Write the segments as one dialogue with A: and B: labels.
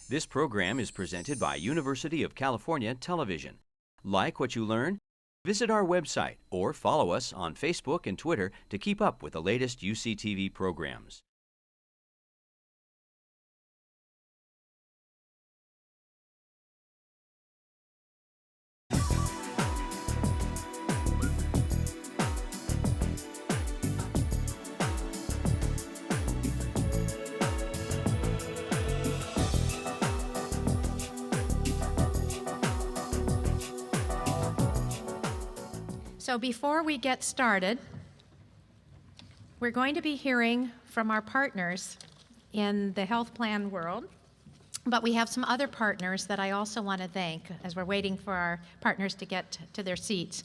A: This program is presented by University of California Television. Like what you learn? Visit our website or follow us on Facebook and Twitter to keep up with the latest UCTV programs.
B: So before we get started, we're going to be hearing from our partners in the health plan world, but we have some other partners that I also want to thank as we're waiting for our partners to get to their seats.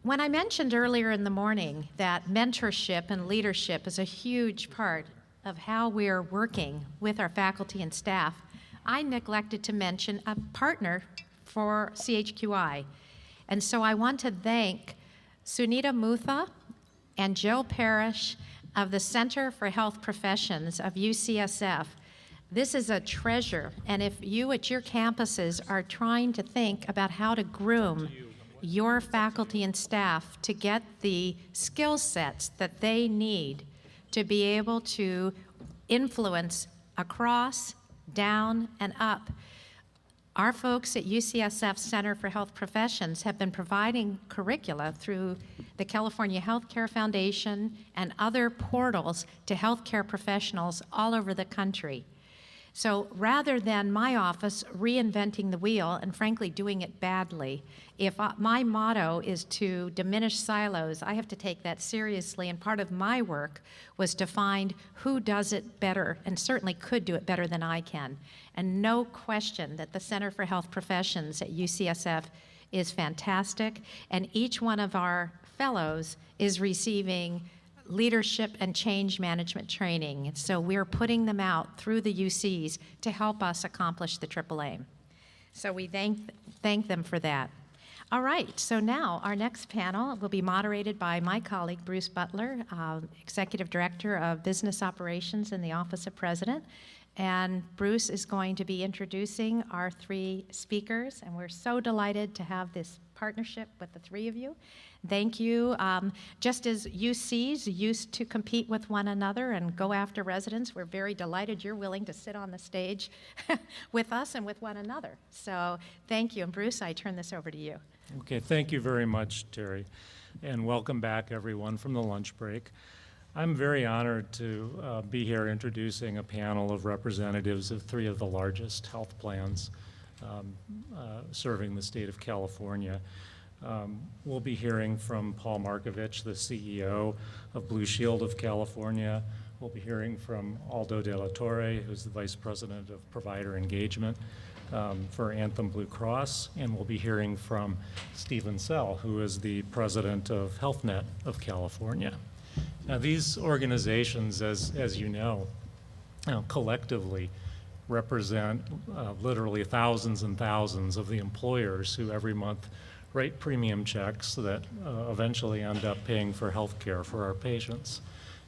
B: When I mentioned earlier in the morning that mentorship and leadership is a huge part of how we're working with our faculty and staff, I neglected to mention a partner for CHQI. And so I want to thank Sunita Mutha and Joe Parrish of the Center for Health Professions of UCSF. This is a treasure, and if you at your campuses are trying to think about how to groom your faculty and staff to get the skill sets that they need to be able to influence across, down, and up, our folks at UCSF Center for Health Professions have been providing curricula through the California Healthcare Foundation and other portals to healthcare professionals all over the country. So rather than my office reinventing the wheel and frankly doing it badly, if my motto is to diminish silos, I have to take that seriously, and part of my work was to find who does it better and certainly could do it better than I can. And no question that the Center for Health Professions at UCSF is fantastic, and each one of our fellows is receiving leadership and change management training. So we're putting them out through the UCs to help us accomplish the triple aim. So we thank them for that. All right, so now our next panel will be moderated by my colleague, Bruce Butler, Executive Director of Business Operations in the Office of President. And Bruce is going to be introducing our three speakers, and we're so delighted to have this partnership with the three of you. Thank you. Just as UCs used to compete with one another and go after residents, we're very delighted you're willing to sit on the stage with us and with one another. So thank you. And Bruce, I turn this over to you.
C: Okay, thank you very much, Terry. And welcome back, everyone, from the lunch break. I'm very honored to be here introducing a panel of representatives of three of the largest health plans serving the state of California. We'll be hearing from Paul Markovich, the CEO of Blue Shield of California. We'll be hearing from Aldo De La Torre, who's the Vice President of Provider Engagement for Anthem Blue Cross. And we'll be hearing from Stephen Sell, who is the President of HealthNet of California. Now, these organizations, as you know, collectively represent literally thousands and thousands of the employers who every month write premium checks that eventually end up paying for health care for our patients.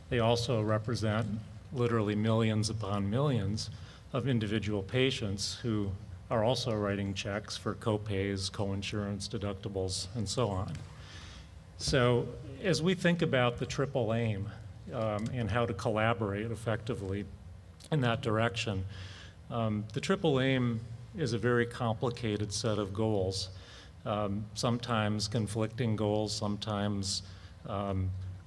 C: They also represent literally millions upon millions of individual patients who are also writing checks for co-pays, co-insurance, deductibles, and so on. So as we think about the triple aim and how to collaborate effectively in that direction, the triple aim is a very complicated set of goals. Sometimes conflicting goals, sometimes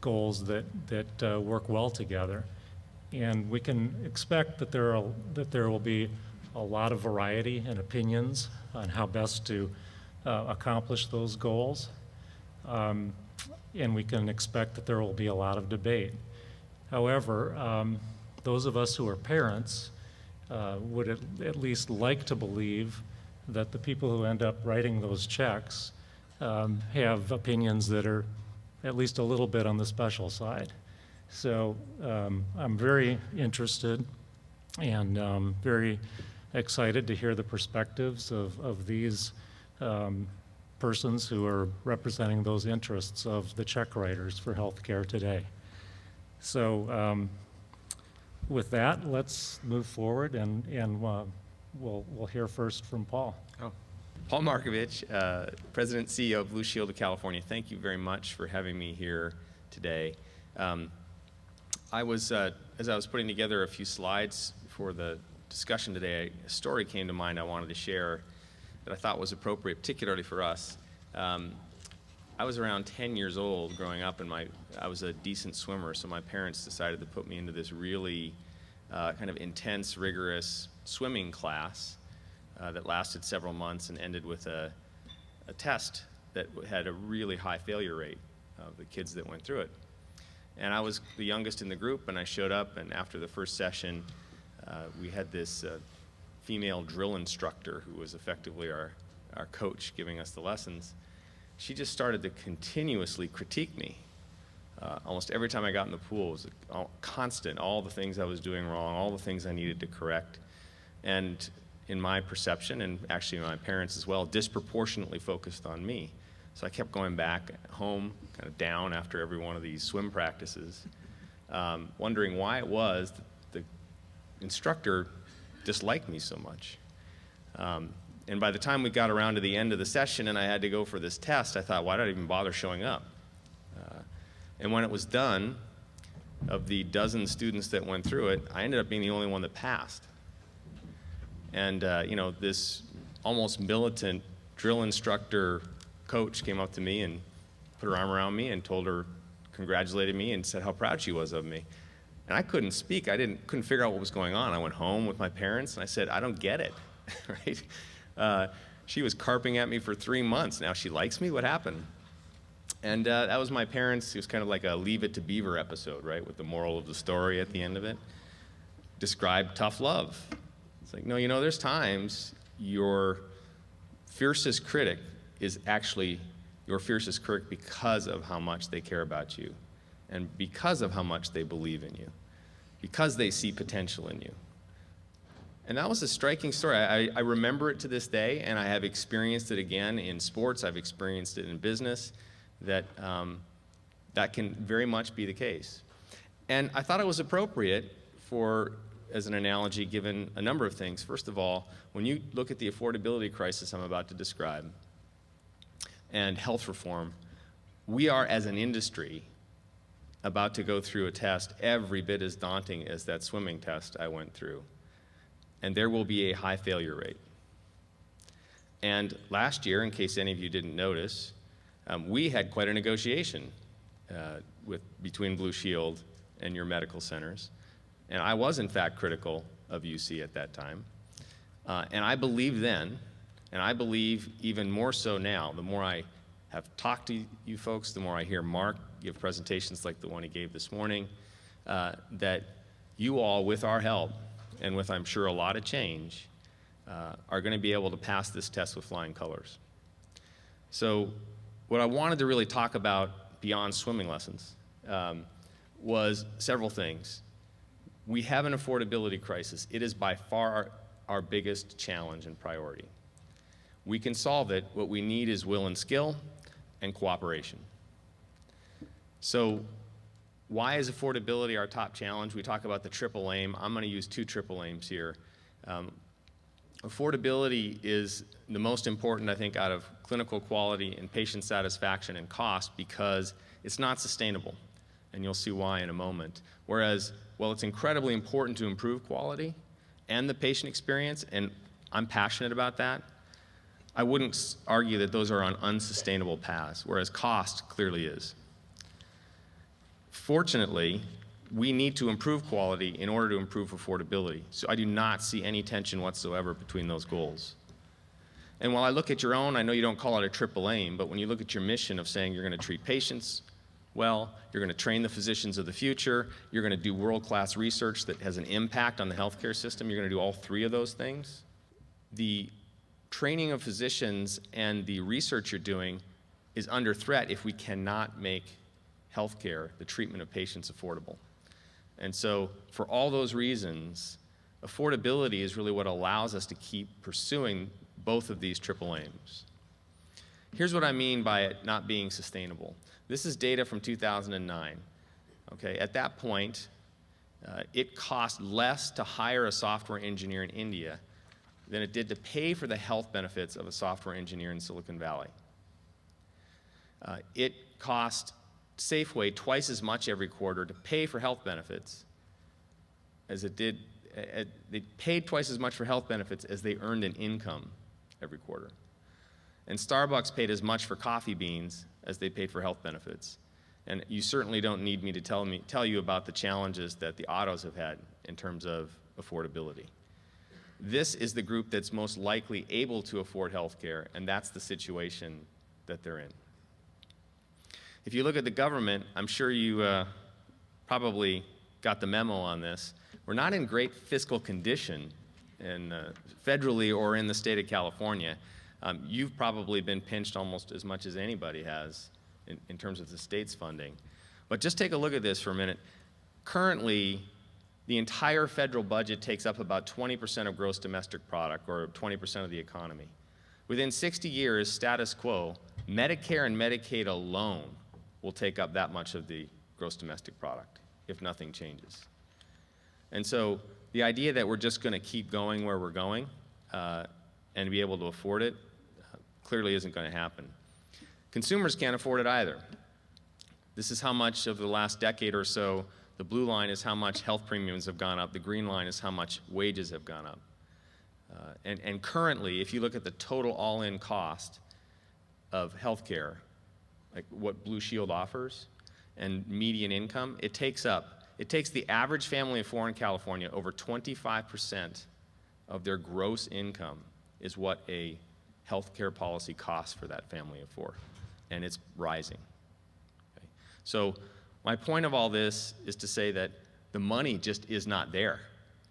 C: goals that work well together. And we can expect that there will be a lot of variety and opinions on how best to accomplish those goals. And we can expect that there will be a lot of debate. However, those of us who are parents would at least like to believe that the people who end up writing those checks have opinions that are at least a little bit on the special side. So I'm very interested and very excited to hear the perspectives of these persons who are representing those interests of the check writers for healthcare today. So With that, let's move forward, and we'll hear first from Paul.
D: Oh. Paul Markovich, President and CEO of Blue Shield of California. Thank you very much for having me here today. As I was putting together a few slides for the discussion today, a story came to mind I wanted to share that I thought was appropriate, particularly for us. I was around 10 years old growing up, and I was a decent swimmer, so my parents decided to put me into this really kind of intense, rigorous swimming class that lasted several months and ended with a test that had a really high failure rate of the kids that went through it. And I was the youngest in the group, and I showed up, and after the first session, we had this female drill instructor who was effectively our coach giving us the lessons. She just started to continuously critique me. Almost every time I got in the pool, it was constant, all the things I was doing wrong, all the things I needed to correct. And in my perception, and actually my parents as well, disproportionately focused on me. So I kept going back home, kind of down after every one of these swim practices, wondering why it was that the instructor disliked me so much. And by the time we got around to the end of the session and I had to go for this test, I thought, why did I even bother showing up? And when it was done, of the dozen students that went through it, I ended up being the only one that passed. And this almost militant drill instructor coach came up to me and put her arm around me and congratulated me and said how proud she was of me. And I couldn't speak. I couldn't figure out what was going on. I went home with my parents and I said, I don't get it, right? She was carping at me for 3 months. Now she likes me? What happened? And that was my parents. It was kind of like a Leave It to Beaver episode, right, with the moral of the story at the end of it. Described tough love. It's like, no, there's times your fiercest critic is actually your fiercest critic because of how much they care about you and because of how much they believe in you, because they see potential in you. And that was a striking story. I remember it to this day, and I have experienced it again in sports. I've experienced it in business, that can very much be the case. And I thought it was appropriate as an analogy, given a number of things. First of all, when you look at the affordability crisis I'm about to describe and health reform, we are, as an industry, about to go through a test every bit as daunting as that swimming test I went through. And there will be a high failure rate. And last year, in case any of you didn't notice, we had quite a negotiation between Blue Shield and your medical centers. And I was, in fact, critical of UC at that time. And I believe then, and I believe even more so now, the more I have talked to you folks, the more I hear Mark give presentations like the one he gave this morning, that you all, with our help, and with, I'm sure, a lot of change, are going to be able to pass this test with flying colors. So what I wanted to really talk about beyond swimming lessons was several things. We have an affordability crisis. It is by far our biggest challenge and priority. We can solve it. What we need is will and skill and cooperation. So why is affordability our top challenge? We talk about the triple aim. I'm going to use 2 triple aims here. Affordability is the most important, I think, out of clinical quality and patient satisfaction and cost because it's not sustainable. And you'll see why in a moment. Whereas, while it's incredibly important to improve quality and the patient experience, and I'm passionate about that, I wouldn't argue that those are on unsustainable paths, whereas cost clearly is. Fortunately, we need to improve quality in order to improve affordability. So I do not see any tension whatsoever between those goals. And while I look at your own, I know you don't call it a triple aim, but when you look at your mission of saying you're going to treat patients well, you're going to train the physicians of the future, you're going to do world-class research that has an impact on the healthcare system, you're going to do all 3 of those things, the training of physicians and the research you're doing is under threat if we cannot make healthcare, the treatment of patients, affordable. And so for all those reasons, affordability is really what allows us to keep pursuing both of these triple aims. Here's what I mean by it not being sustainable. This is data from 2009. Okay, at that point, It cost less to hire a software engineer in India than it did to pay for the health benefits of a software engineer in Silicon Valley. It cost Safeway twice as much every quarter to pay for health benefits as it did. They paid twice as much for health benefits as they earned in income every quarter. And Starbucks paid as much for coffee beans as they paid for health benefits. And you certainly don't need me to tell you about the challenges that the autos have had in terms of affordability. This is the group that's most likely able to afford health care, and that's the situation that they're in. If you look at the government, I'm sure you probably got the memo on this. We're not in great fiscal condition federally or in the state of California. You've probably been pinched almost as much as anybody has in terms of the state's funding. But just take a look at this for a minute. Currently, the entire federal budget takes up about 20% of gross domestic product, or 20% of the economy. Within 60 years, status quo, Medicare and Medicaid alone will take up that much of the gross domestic product if nothing changes. And so the idea that we're just going to keep going where we're going and be able to afford it clearly isn't going to happen. Consumers can't afford it either. This is how much of the last decade or so. The blue line is how much health premiums have gone up. The green line is how much wages have gone up. And currently, if you look at the total all-in cost of health care, like what Blue Shield offers, and median income, it takes the average family of four in California, over 25% of their gross income is what a health care policy costs for that family of four, and it's rising. Okay? So my point of all this is to say that the money just is not there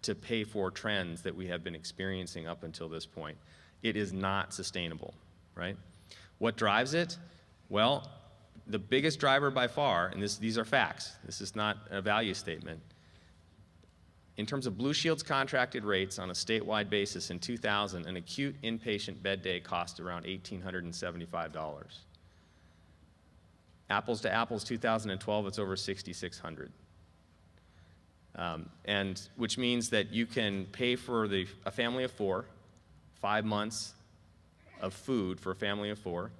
D: to pay for trends that we have been experiencing up until this point. It is not sustainable, right? What drives it? Well, the biggest driver by far, and these are facts, this is not a value statement, in terms of Blue Shield's contracted rates on a statewide basis in 2000, an acute inpatient bed day cost around $1,875. Apples to apples, 2012, it's over $6,600. And which means that you can pay for a family of four, 5 months of food for a family of four.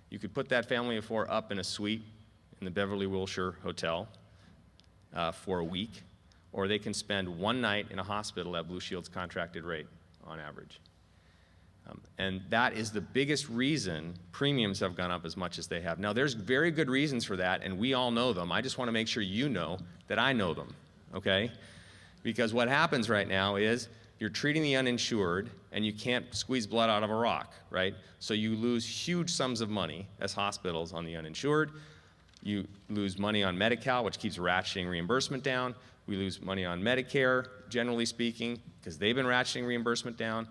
D: You could put that family of four up in a suite in the Beverly Wilshire Hotel for a week, or they can spend one night in a hospital at Blue Shield's contracted rate on average. And that is the biggest reason premiums have gone up as much as they have. Now, there's very good reasons for that, and we all know them. I just want to make sure you know that I know them, okay? Because what happens right now is you're treating the uninsured, and you can't squeeze blood out of a rock, right? So you lose huge sums of money as hospitals on the uninsured. You lose money on Medi-Cal, which keeps ratcheting reimbursement down. We lose money on Medicare, generally speaking, because they've been ratcheting reimbursement down.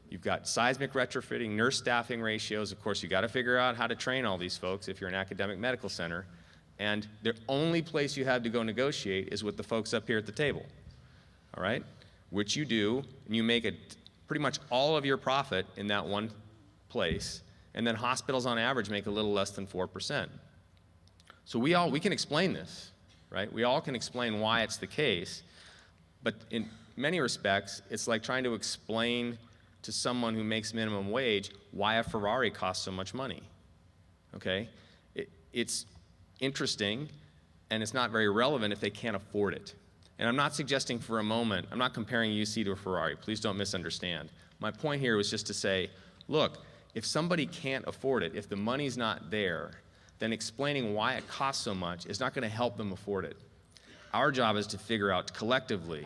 D: You've got seismic retrofitting, nurse staffing ratios. Of course, you got to figure out how to train all these folks if you're an academic medical center. And the only place you have to go negotiate is with the folks up here at the table, all right? Which you do, and you make pretty much all of your profit in that one place. And then hospitals on average make a little less than 4%. So we can explain this, right? We all can explain why it's the case. But in many respects, it's like trying to explain to someone who makes minimum wage why a Ferrari costs so much money, okay? It's interesting, and it's not very relevant if they can't afford it. And I'm not suggesting for a moment, I'm not comparing UC to a Ferrari. Please don't misunderstand. My point here was just to say, look, if somebody can't afford it, if the money's not there, then explaining why it costs so much is not going to help them afford it. Our job is to figure out collectively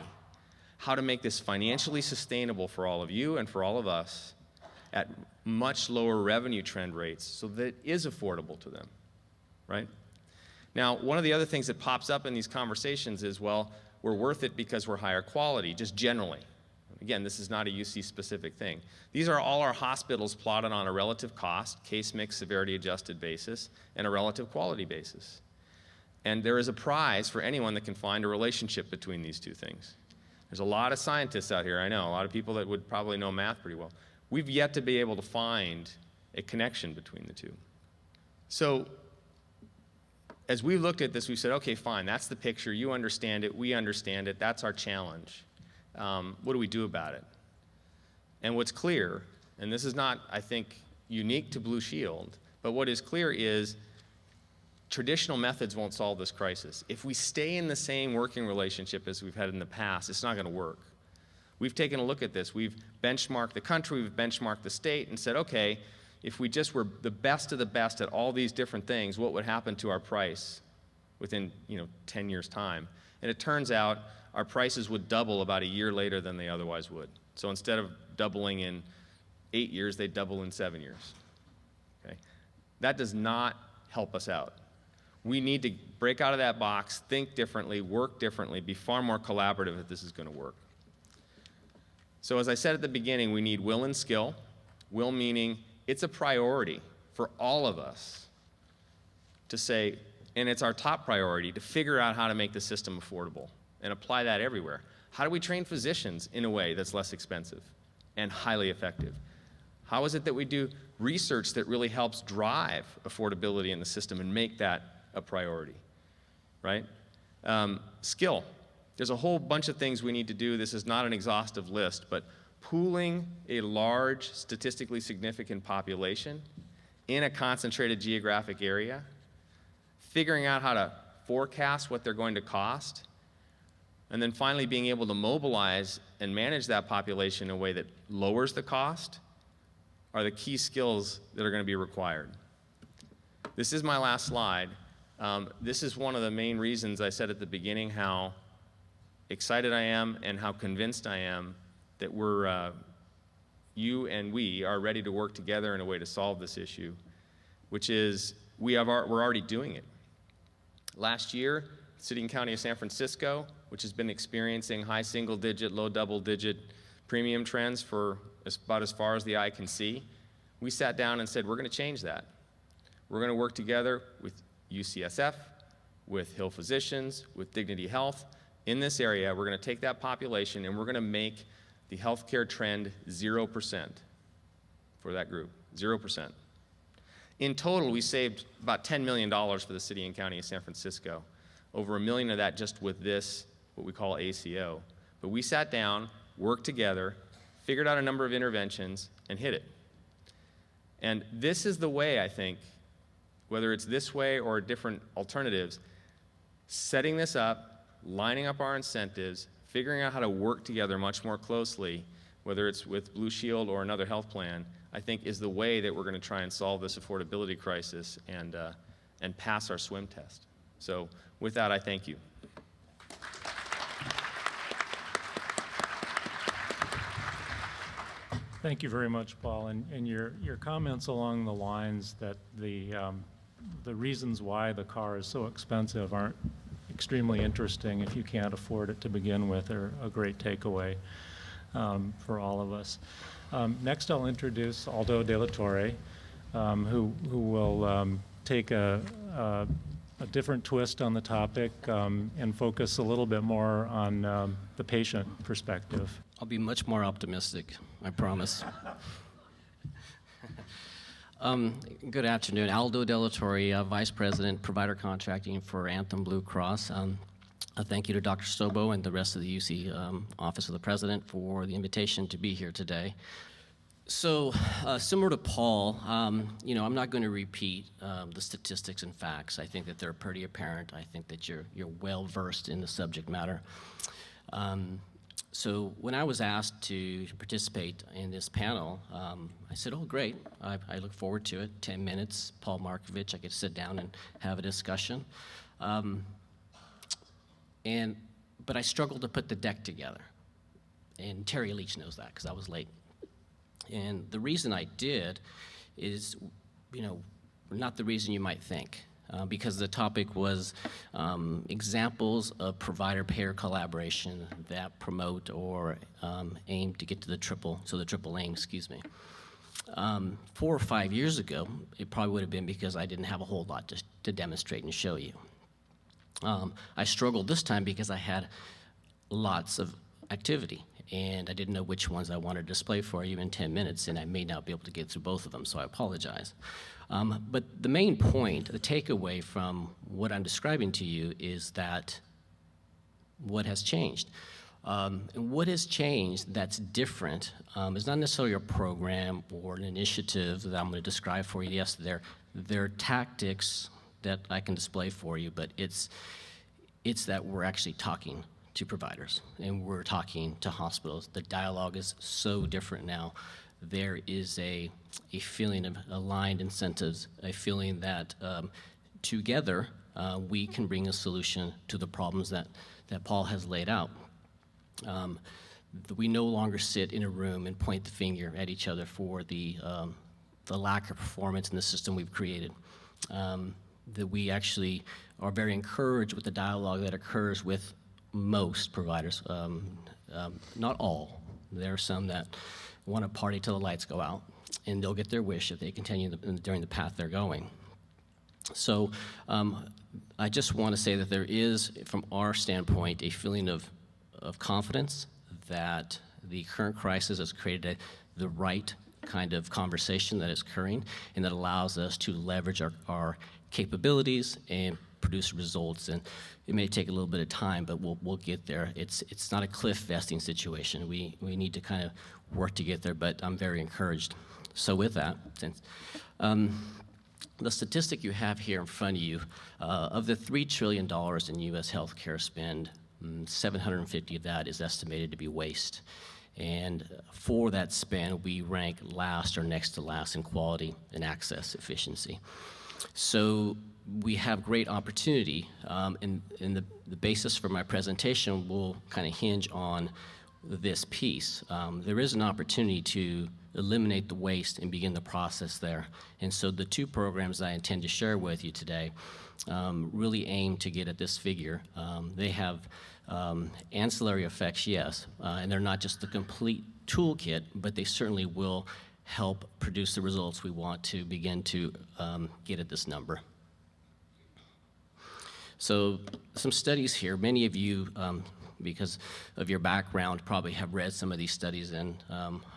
D: how to make this financially sustainable for all of you and for all of us at much lower revenue trend rates so that it is affordable to them, right? Now, one of the other things that pops up in these conversations is, well, we're worth it because we're higher quality, just generally. Again, this is not a UC-specific thing. These are all our hospitals plotted on a relative cost, case mix, severity adjusted basis, and a relative quality basis. And there is a prize for anyone that can find a relationship between these two things. There's a lot of scientists out here, I know, a lot of people that would probably know math pretty well. We've yet to be able to find a connection between the two. So as we looked at this, we said, okay, fine, that's the picture. You understand it. We understand it. That's our challenge. What do we do about it? And what's clear, and this is not, I think, unique to Blue Shield, but what is clear is traditional methods won't solve this crisis. If we stay in the same working relationship as we've had in the past, it's not going to work. We've taken a look at this. We've benchmarked the country, we've benchmarked the state, and said, okay, if we just were the best of the best at all these different things, what would happen to our price within 10 years' time? And it turns out our prices would double about a year later than they otherwise would. So instead of doubling in 8 years, they double in 7 years. Okay? That does not help us out. We need to break out of that box, think differently, work differently, be far more collaborative if this is going to work. So as I said at the beginning, we need will and skill. Will meaning it's a priority for all of us to say, and it's our top priority, to figure out how to make the system affordable and apply that everywhere. How do we train physicians in a way that's less expensive and highly effective? How is it that we do research that really helps drive affordability in the system and make that a priority, right? Skill. There's a whole bunch of things we need to do. This is not an exhaustive list, but pooling a large, statistically significant population in a concentrated geographic area, figuring out how to forecast what they're going to cost, and then finally being able to mobilize and manage that population in a way that lowers the cost are the key skills that are going to be required. This is my last slide. This is one of the main reasons I said at the beginning how excited I am and how convinced I am that you and we are ready to work together in a way to solve this issue, which is we're already doing it. Last year, the City and County of San Francisco, which has been experiencing high single-digit, low double-digit premium trends for about as far as the eye can see, we sat down and said, we're going to change that. We're going to work together with UCSF, with Hill Physicians, with Dignity Health. In this area, we're going to take that population and we're going to make the healthcare trend 0% for that group, 0%. In total, we saved about $10 million for the City and County of San Francisco, over $1 million of that just with this, what we call ACO. But we sat down, worked together, figured out a number of interventions, and hit it. And this is the way, I think, whether it's this way or different alternatives, setting this up, lining up our incentives, figuring out how to work together much more closely, whether it's with Blue Shield or another health plan, I think is the way that we're going to try and solve this affordability crisis and pass our swim test. So with that, I thank you.
C: Thank you very much, Paul. And your comments along the lines that the reasons why the car is so expensive aren't extremely interesting if you can't afford it to begin with are a great takeaway for all of us. Next, I'll introduce Aldo De La Torre, who will take a different twist on the topic and focus a little bit more on the patient perspective.
E: I'll be much more optimistic, I promise. Good afternoon. Aldo De La Torre, Vice President, Provider Contracting for Anthem Blue Cross. A thank you to Dr. Stobo and the rest of the UC Office of the President for the invitation to be here today. So, similar to Paul, I'm not going to repeat the statistics and facts. I think that they're pretty apparent. I think that you're well versed in the subject matter. So when I was asked to participate in this panel, I said, oh, great. I look forward to it. 10 minutes, Paul Markovich, I could sit down and have a discussion. But I struggled to put the deck together. And Terry Leach knows that because I was late. And the reason I did is, not the reason you might think. Because the topic was examples of provider-payer collaboration that promote or aim to get to the triple aim, excuse me. 4 or 5 years ago, it probably would have been because I didn't have a whole lot to demonstrate and show you. I struggled this time because I had lots of activity. and I didn't know which ones I wanted to display for you in 10 minutes, and I may not be able to get through both of them, so I apologize. But the main point, the takeaway from what I'm describing to you is that what has changed. And what has changed that's different is not necessarily a program or an initiative that I'm going to describe for you. Yes, there are tactics that I can display for you, but it's that we're actually talking to providers and we're talking to hospitals. The dialogue is so different now. There is a feeling of aligned incentives, a feeling that together we can bring a solution to the problems that Paul has laid out. We no longer sit in a room and point the finger at each other for the lack of performance in the system we've created. That we actually are very encouraged with the dialogue that occurs with most providers, not all. There are some that want to party till the lights go out, and they'll get their wish if they continue during the path they're going. So I just want to say that there is, from our standpoint, a feeling of confidence that the current crisis has created the right kind of conversation that is occurring and that allows us to leverage our capabilities and produce results. And it may take a little bit of time, but we'll get there. It's not a cliff vesting situation. We need to kind of work to get there, but I'm very encouraged. So with that, since the statistic you have here in front of you, of the $3 trillion in U.S. healthcare spend, 750 of that is estimated to be waste. And for that spend, we rank last or next to last in quality and access efficiency. So we have great opportunity, and the basis for my presentation will kind of hinge on this piece. There is an opportunity to eliminate the waste and begin the process there. And so the two programs I intend to share with you today really aim to get at this figure. They have ancillary effects, yes, and they're not just the complete toolkit, but they certainly will help produce the results we want to begin to get at this number. So some studies here. Many of you, because of your background, probably have read some of these studies, and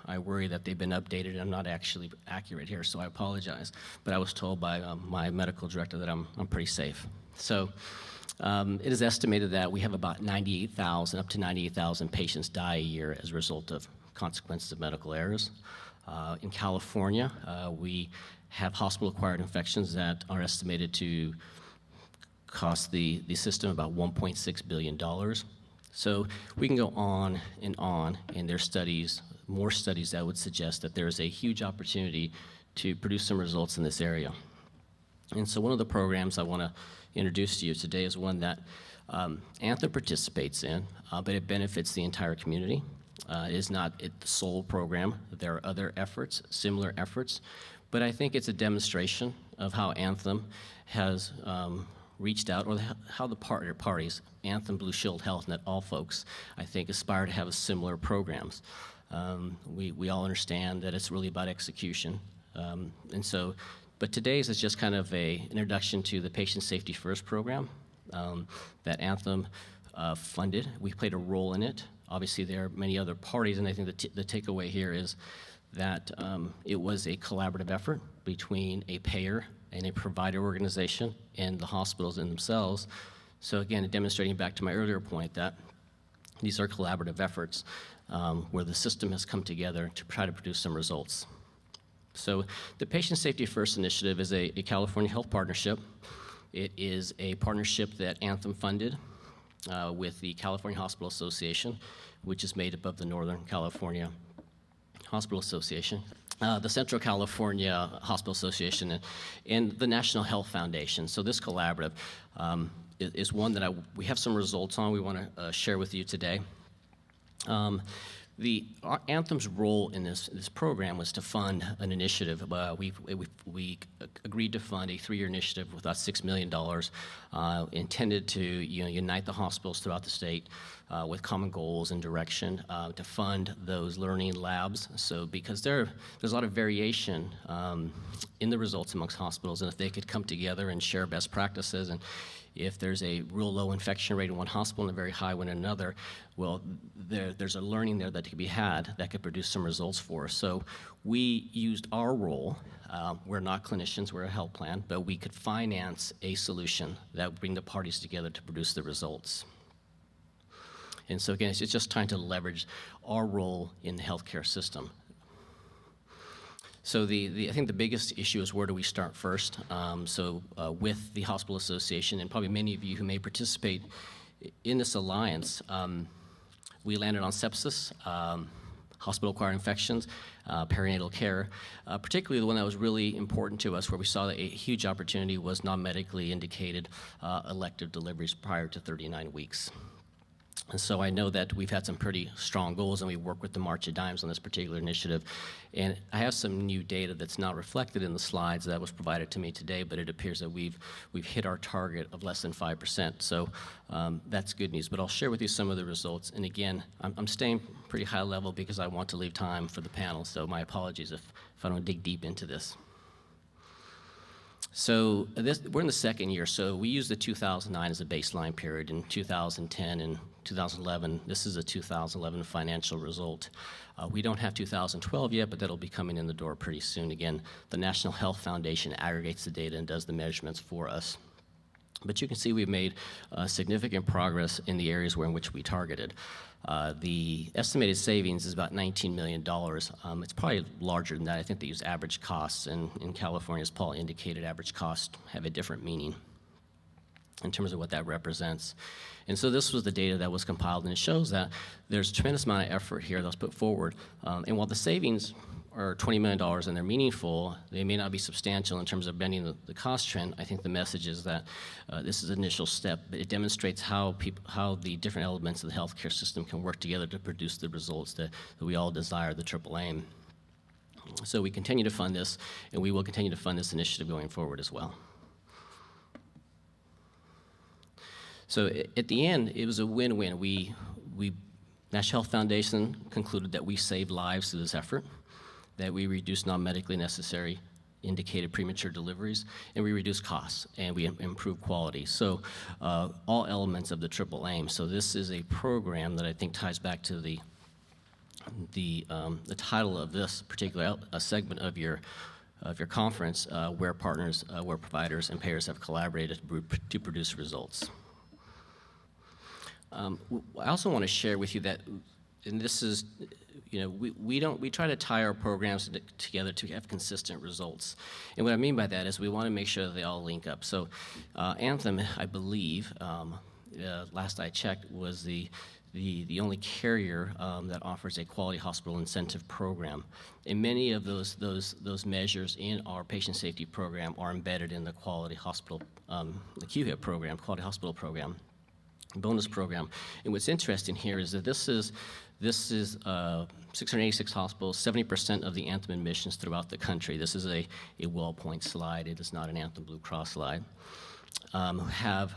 E: I worry that they've been updated and I'm not actually accurate here, so I apologize. But I was told by my medical director that I'm pretty safe. So it is estimated that we have about 98,000, up to 98,000 patients die a year as a result of consequences of medical errors. In California, we have hospital-acquired infections that are estimated to cost the system about $1.6 billion. So we can go on, and there's studies, more studies that would suggest that there's a huge opportunity to produce some results in this area. And so one of the programs I want to introduce to you today is one that Anthem participates in, but it benefits the entire community. It is not the sole program. There are other efforts, similar efforts, but I think it's a demonstration of how Anthem has reached out, or how the partner parties, Anthem, Blue Shield, HealthNet, all folks, I think, aspire to have similar programs. We all understand that it's really about execution. But today's is just kind of an introduction to the Patient Safety First program that Anthem funded. We played a role in it. Obviously, there are many other parties, and I think the takeaway here is that it was a collaborative effort between a payer and a provider organization and the hospitals in themselves. So again, demonstrating back to my earlier point that these are collaborative efforts where the system has come together to try to produce some results. So the Patient Safety First initiative is a California health partnership. It is a partnership that Anthem funded with the California Hospital Association, which is made up of the Northern California Hospital Association, the Central California Hospital Association, and the National Health Foundation. So this collaborative is one that we have some results on we want to share with you today. Anthem's role in this program was to fund an initiative. We agreed to fund a 3-year initiative with about $6 million intended to unite the hospitals throughout the state with common goals and direction to fund those learning labs. So because there's a lot of variation in the results amongst hospitals, and if they could come together and share best practices, and if there's a real low infection rate in one hospital and a very high one in another, well, there's a learning there that could be had that could produce some results for us. So we used our role. We're not clinicians, we're a health plan, but we could finance a solution that would bring the parties together to produce the results. And so again, it's just trying to leverage our role in the healthcare system. So I think the biggest issue is where do we start first? With the Hospital Association, and probably many of you who may participate in this alliance, we landed on sepsis, hospital-acquired infections, perinatal care, particularly the one that was really important to us, where we saw that a huge opportunity was non-medically indicated elective deliveries prior to 39 weeks. And so I know that we've had some pretty strong goals, and we work with the March of Dimes on this particular initiative. And I have some new data that's not reflected in the slides that was provided to me today, but it appears that we've hit our target of less than 5%. So that's good news. But I'll share with you some of the results. And again, I'm staying pretty high level because I want to leave time for the panel. So my apologies if I don't dig deep into this. So we're in the second year, so we use the 2009 as a baseline period. In 2010 and 2011, this is a 2011 financial result. We don't have 2012 yet, but that'll be coming in the door pretty soon. Again, the National Health Foundation aggregates the data and does the measurements for us. But you can see we've made significant progress in the areas in which we targeted. The estimated savings is about $19 million. It's probably larger than that. I think they use average costs, and in California, as Paul indicated, average costs have a different meaning in terms of what that represents. And so this was the data that was compiled, and it shows that there's a tremendous amount of effort here that was put forward. And while the savings are $20 million and they're meaningful, they may not be substantial in terms of bending the cost trend. I think the message is that this is an initial step, but it demonstrates how the different elements of the healthcare system can work together to produce the results that we all desire, the triple aim. So we continue to fund this, and we will continue to fund this initiative going forward as well. So at the end, it was a win-win. National Health Foundation concluded that we saved lives through this effort, that we reduced non-medically necessary indicated premature deliveries, and we reduced costs, and we improved quality. So all elements of the triple aim. So this is a program that I think ties back to the title of this particular segment of your conference, where partners, where providers and payers have collaborated to produce results. I also want to share with you that, and this is, we try to tie our programs together to have consistent results. And what I mean by that is we want to make sure that they all link up. So Anthem, I believe, last I checked, was the only carrier that offers a quality hospital incentive program. And many of those measures in our patient safety program are embedded in the quality hospital, the QHIP program, quality hospital program, bonus program. And what's interesting here is that this is 686 hospitals, 70% of the Anthem admissions throughout the country. This is a WellPoint slide. It is not an Anthem Blue Cross slide. Have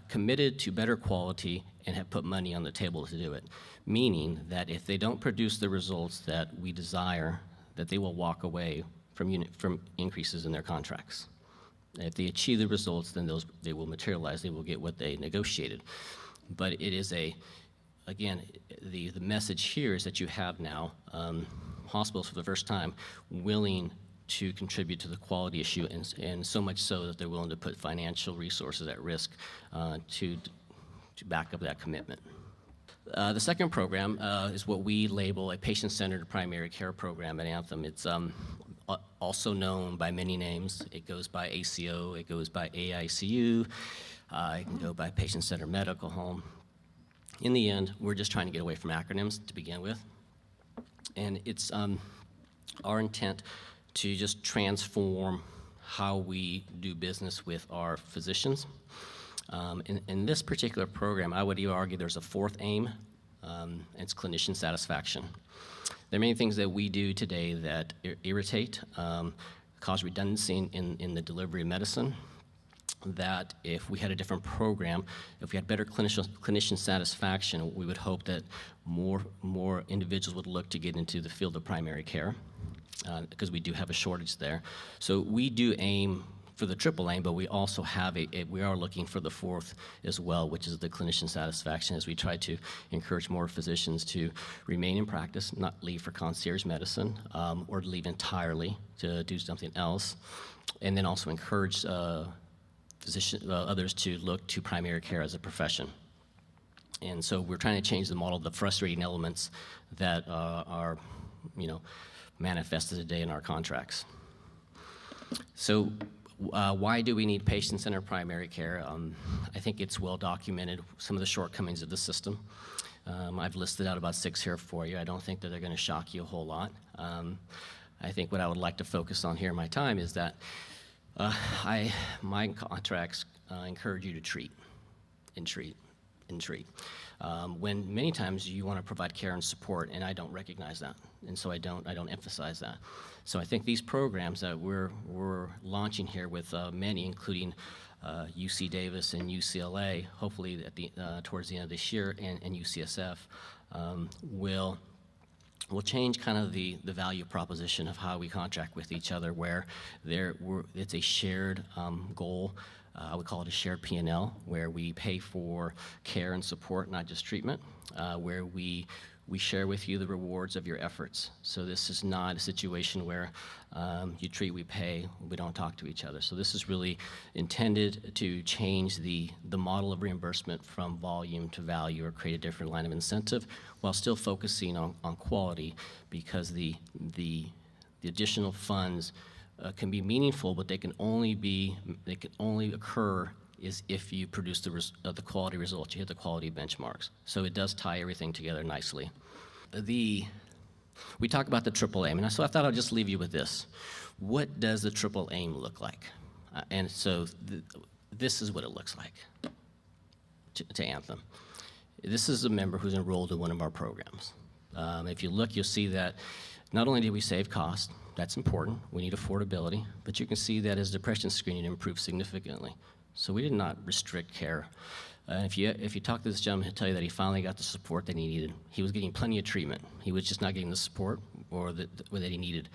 E: committed to better quality and have put money on the table to do it, meaning that if they don't produce the results that we desire, that they will walk away from increases in their contracts. If they achieve the results, then they will materialize. They will get what they negotiated. But it is again, the message here is that you have now hospitals for the first time willing to contribute to the quality issue, and so much so that they're willing to put financial resources at risk to back up that commitment. The second program is what we label a patient-centered primary care program at Anthem. It's also known by many names. It goes by ACO, it goes by AICU, it can go by patient-centered medical home. In the end, we're just trying to get away from acronyms to begin with. And it's our intent to just transform how we do business with our physicians. In this particular program, I would even argue there's a fourth aim, and it's clinician satisfaction. There are many things that we do today that irritate, cause redundancy in the delivery of medicine, that if we had a different program, if we had better clinician satisfaction, we would hope that more individuals would look to get into the field of primary care, because we do have a shortage there. So we do aim for the triple aim, but we also have we are looking for the fourth as well, which is the clinician satisfaction, as we try to encourage more physicians to remain in practice, not leave for concierge medicine, or leave entirely to do something else, and then also encourage others to look to primary care as a profession. And so we're trying to change the model, the frustrating elements that are, manifested today in our contracts. So why do we need patient-centered primary care? I think it's well documented, some of the shortcomings of the system. I've listed out about 6 here for you. I don't think that they're going to shock you a whole lot. I think what I would like to focus on here in my time is that my contracts encourage you to treat and treat and treat. When many times you want to provide care and support, and I don't recognize that, and so I don't emphasize that. So I think these programs that we're launching here with many, including UC Davis and UCLA, hopefully towards the end of this year, and UCSF, will change kind of the value proposition of how we contract with each other, where it's a shared goal. I would call it a shared P&L, where we pay for care and support, not just treatment, where we share with you the rewards of your efforts. So this is not a situation where you treat, we pay, we don't talk to each other. So this is really intended to change the model of reimbursement from volume to value, or create a different line of incentive, while still focusing on quality, because the additional funds can be meaningful, but they can only occur is if you produce the quality results, you hit the quality benchmarks. So it does tie everything together nicely. We talk about the triple aim, and so I thought I'd just leave you with this. What does the triple aim look like? And so this is what it looks like to Anthem. This is a member who's enrolled in one of our programs. If you look, you'll see that not only did we save cost, that's important, we need affordability, but you can see that his depression screening improved significantly. So we did not restrict care. If you talk to this gentleman, he'll tell you that he finally got the support that he needed. He was getting plenty of treatment. He was just not getting the support that he needed.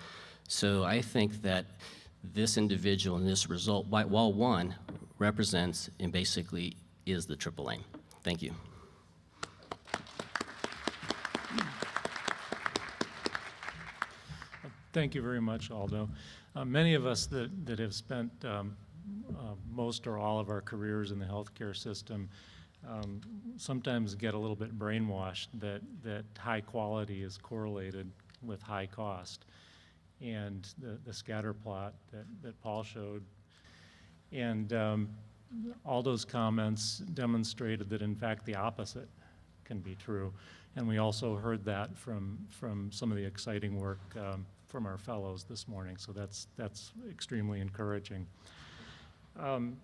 E: So I think that this individual and this result, while one, represents and basically is the triple aim. Thank you.
C: Thank you very much, Aldo. Many of us that have spent most or all of our careers in the healthcare system sometimes get a little bit brainwashed that high quality is correlated with high cost. And the scatter plot that Paul showed, and Aldo's comments demonstrated that in fact the opposite can be true. And we also heard that from some of the exciting work from our fellows this morning, so that's extremely encouraging. I'm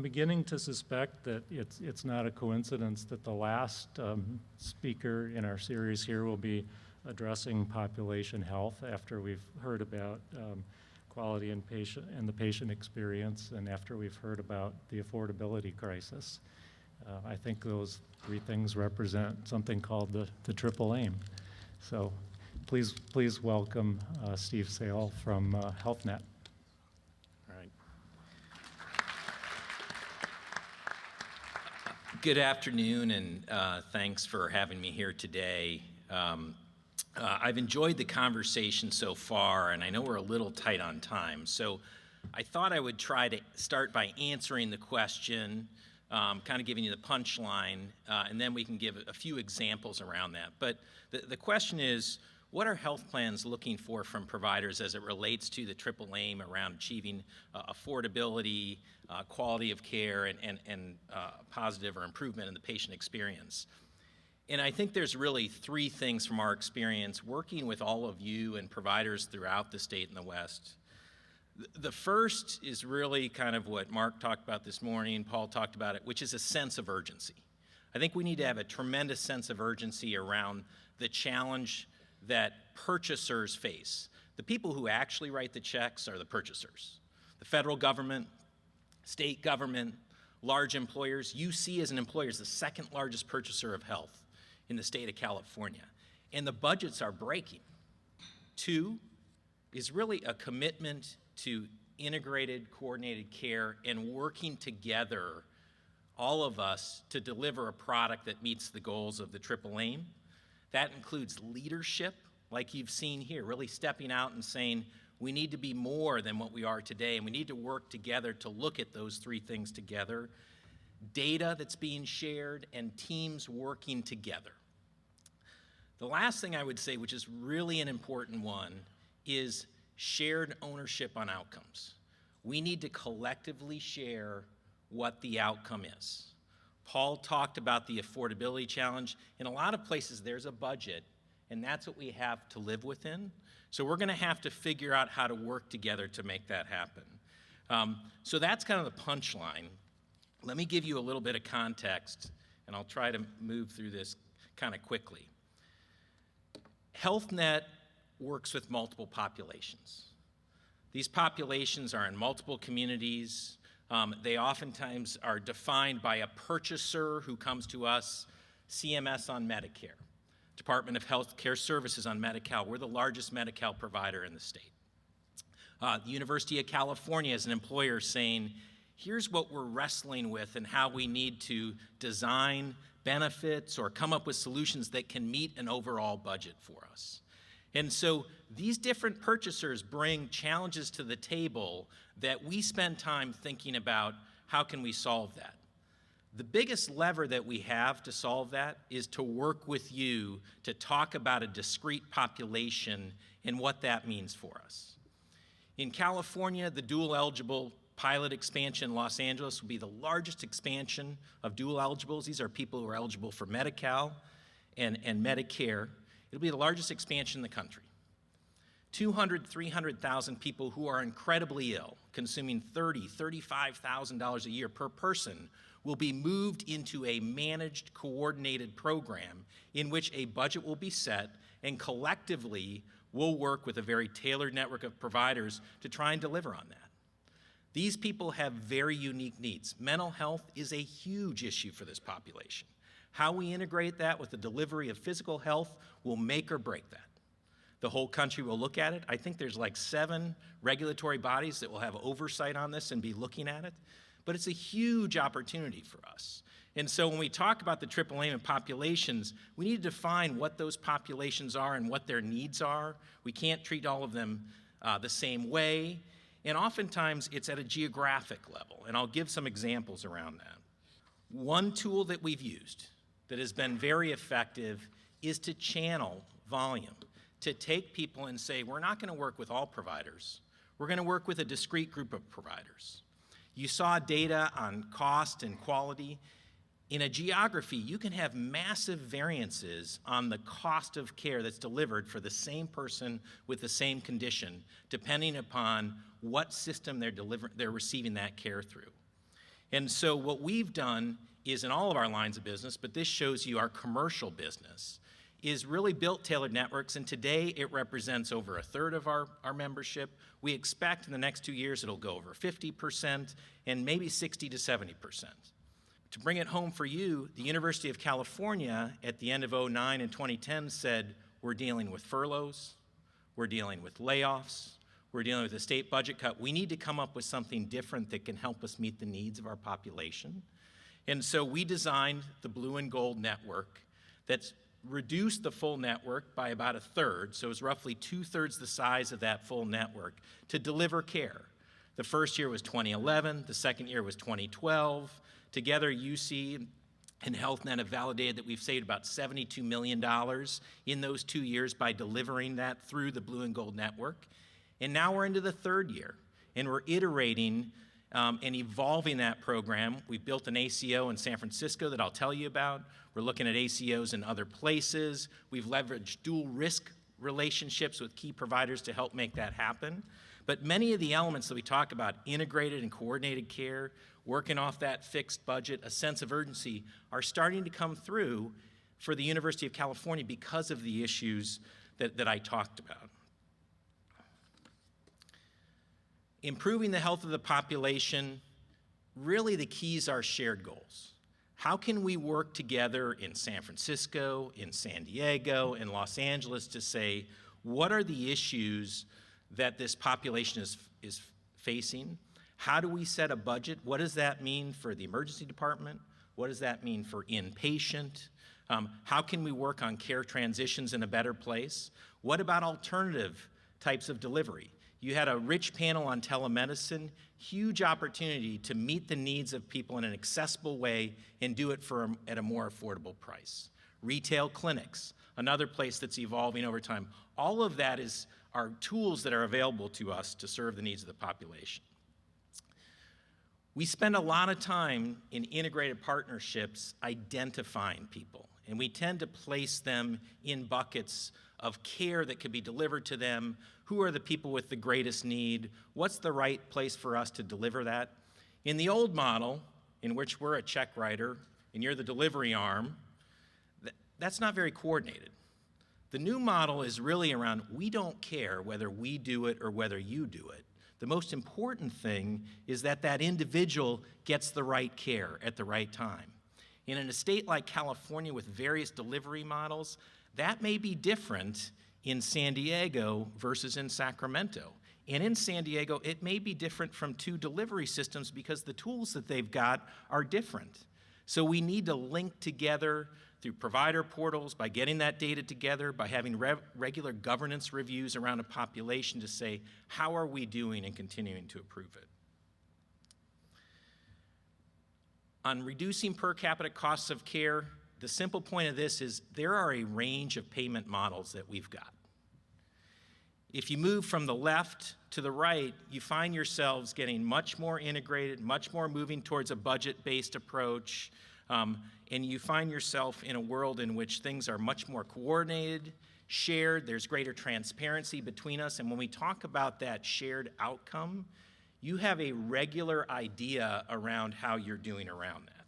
C: beginning to suspect that it's not a coincidence that the last speaker in our series here will be addressing population health, after we've heard about quality and the patient experience, and after we've heard about the affordability crisis. I think those 3 things represent something called the triple aim. So please welcome Steve Sale from HealthNet.
F: All right. Good afternoon, and thanks for having me here today. I've enjoyed the conversation so far, and I know we're a little tight on time, so I thought I would try to start by answering the question, kind of giving you the punchline, and then we can give a few examples around that. But the question is, what are health plans looking for from providers as it relates to the triple aim around achieving affordability, quality of care, and positive or improvement in the patient experience? And I think there's really 3 things from our experience working with all of you and providers throughout the state and the West. The first is really kind of what Mark talked about this morning, Paul talked about it, which is a sense of urgency. I think we need to have a tremendous sense of urgency around the challenge that purchasers face. The people who actually write the checks are the purchasers. The federal government, state government, large employers. UC as an employer is the 2nd largest purchaser of health in the state of California, and the budgets are breaking. 2 is really a commitment to integrated, coordinated care and working together, all of us, to deliver a product that meets the goals of the triple aim. That includes leadership, like you've seen here, really stepping out and saying, we need to be more than what we are today, and we need to work together to look at those three things together. Data that's being shared, and teams working together. The last thing I would say, which is really an important one, is shared ownership on outcomes. We need to collectively share what the outcome is. Paul talked about the affordability challenge. In a lot of places, there's a budget, and that's what we have to live within. So we're going to have to figure out how to work together to make that happen. So that's kind of the punchline. Let me give you a little bit of context, and I'll try to move through this kind of quickly. HealthNet works with multiple populations. These populations are in multiple communities. They oftentimes are defined by a purchaser who comes to us, CMS on Medicare, Department of Health Care Services on Medi-Cal. We're the largest Medi-Cal provider in the state. The University of California is an employer saying, here's what we're wrestling with and how we need to design benefits or come up with solutions that can meet an overall budget for us. And so these different purchasers bring challenges to the table that we spend time thinking about, how can we solve that? The biggest lever that we have to solve that is to work with you to talk about a discrete population and what that means for us. In California, the dual eligible pilot expansion in Los Angeles will be the largest expansion of dual eligibles. These are people who are eligible for Medi-Cal and Medicare. It'll be the largest expansion in the country. 300,000 people who are incredibly ill, consuming $35,000 a year per person, will be moved into a managed, coordinated program in which a budget will be set, and collectively we'll work with a very tailored network of providers to try and deliver on that. These people have very unique needs. Mental health is a huge issue for this population. How we integrate that with the delivery of physical health will make or break that. The whole country will look at it. I think there's like 7 regulatory bodies that will have oversight on this and be looking at it. But it's a huge opportunity for us. And so when we talk about the triple aim and populations, we need to define what those populations are and what their needs are. We can't treat all of them the same way. And oftentimes it's at a geographic level. And I'll give some examples around that. One tool that we've used that has been very effective is to channel volume, to take people and say, we're not going to work with all providers. We're going to work with a discrete group of providers. You saw data on cost and quality. In a geography, you can have massive variances on the cost of care that's delivered for the same person with the same condition, depending upon what system they're receiving that care through. And so what we've done is, in all of our lines of business, but this shows you our commercial business, is really built tailored networks, and today it represents over 1/3 of our membership. We expect in the next 2 years it'll go over 50% and maybe 60 to 70%. To bring it home for you, the University of California at the end of 2009 and 2010 said, we're dealing with furloughs, we're dealing with layoffs, we're dealing with a state budget cut. We need to come up with something different that can help us meet the needs of our population. And so we designed the Blue and Gold network that's reduced the full network by about 1/3, so it's roughly 2/3 the size of that full network to deliver care. The first year was 2011, the second year was 2012. Together, UC and HealthNet have validated that we've saved about $72 million in those 2 years by delivering that through the Blue and Gold network. And now we're into the 3rd year, and we're iterating and evolving that program. We've built an ACO in San Francisco that I'll tell you about. We're looking at ACOs in other places. We've leveraged dual risk relationships with key providers to help make that happen. But many of the elements that we talk about, integrated and coordinated care, working off that fixed budget, a sense of urgency, are starting to come through for the University of California because of the issues that I talked about. Improving the health of the population, really the keys are shared goals. How can we work together in San Francisco, in San Diego, in Los Angeles to say, what are the issues that this population is facing. How do we set a budget? What does that mean for the emergency department? What does that mean for inpatient? How can we work on care transitions in a better place? What about alternative types of delivery? You had a rich panel on telemedicine, huge opportunity to meet the needs of people in an accessible way and do it at a more affordable price. Retail clinics, another place that's evolving over time. All of that are tools that are available to us to serve the needs of the population. We spend a lot of time in integrated partnerships identifying people, and we tend to place them in buckets of care that could be delivered to them. Who are the people with the greatest need? What's the right place for us to deliver that? In the old model, in which we're a check writer and you're the delivery arm, that's not very coordinated. The new model is really around, we don't care whether we do it or whether you do it. The most important thing is that that individual gets the right care at the right time. In a state like California with various delivery models, that may be different in San Diego versus in Sacramento. And in San Diego, it may be different from two delivery systems because the tools that they've got are different. So we need to link together through provider portals, by getting that data together, by having regular governance reviews around a population to say, how are we doing and continuing to improve it? On reducing per capita costs of care, the simple point of this is there are a range of payment models that we've got. If you move from the left to the right, you find yourselves getting much more integrated, much more moving towards a budget-based approach, and you find yourself in a world in which things are much more coordinated, shared, there's greater transparency between us, and when we talk about that shared outcome, you have a regular idea around how you're doing around that.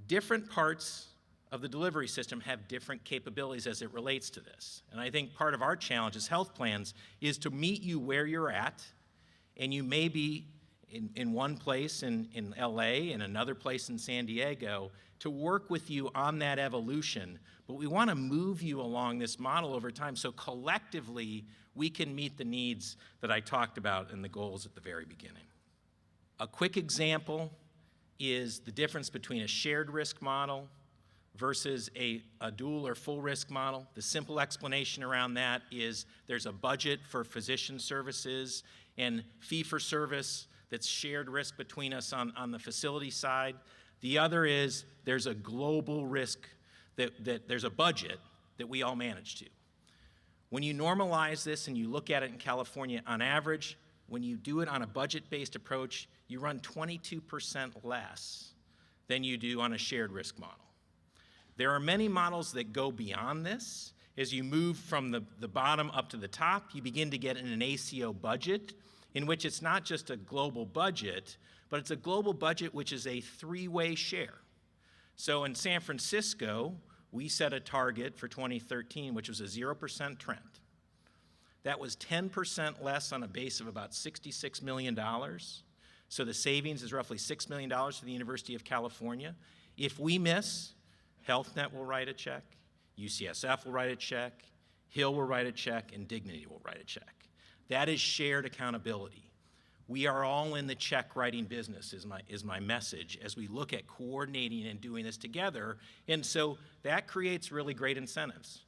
F: Different parts of the delivery system have different capabilities as it relates to this. And I think part of our challenge as health plans is to meet you where you're at, and you may be in one place in LA and another place in San Diego, to work with you on that evolution. But we want to move you along this model over time so collectively we can meet the needs that I talked about and the goals at the very beginning. A quick example is the difference between a shared risk model versus a dual or full risk model. The simple explanation around that is there's a budget for physician services and fee for service that's shared risk between us on the facility side. The other is there's a global risk that there's a budget that we all manage to. When you normalize this and you look at it in California, on average, when you do it on a budget-based approach, you run 22% less than you do on a shared risk model. There are many models that go beyond this. As you move from the bottom up to the top, you begin to get in an ACO budget in which it's not just a global budget, but it's a global budget which is a three-way share. So in San Francisco, we set a target for 2013, which was a 0% trend. That was 10% less on a base of about $66 million. So the savings is roughly $6 million to the University of California. If we miss, HealthNet will write a check, UCSF will write a check, Hill will write a check, and Dignity will write a check. That is shared accountability. We are all in the check writing business is my message as we look at coordinating and doing this together. And so that creates really great incentives.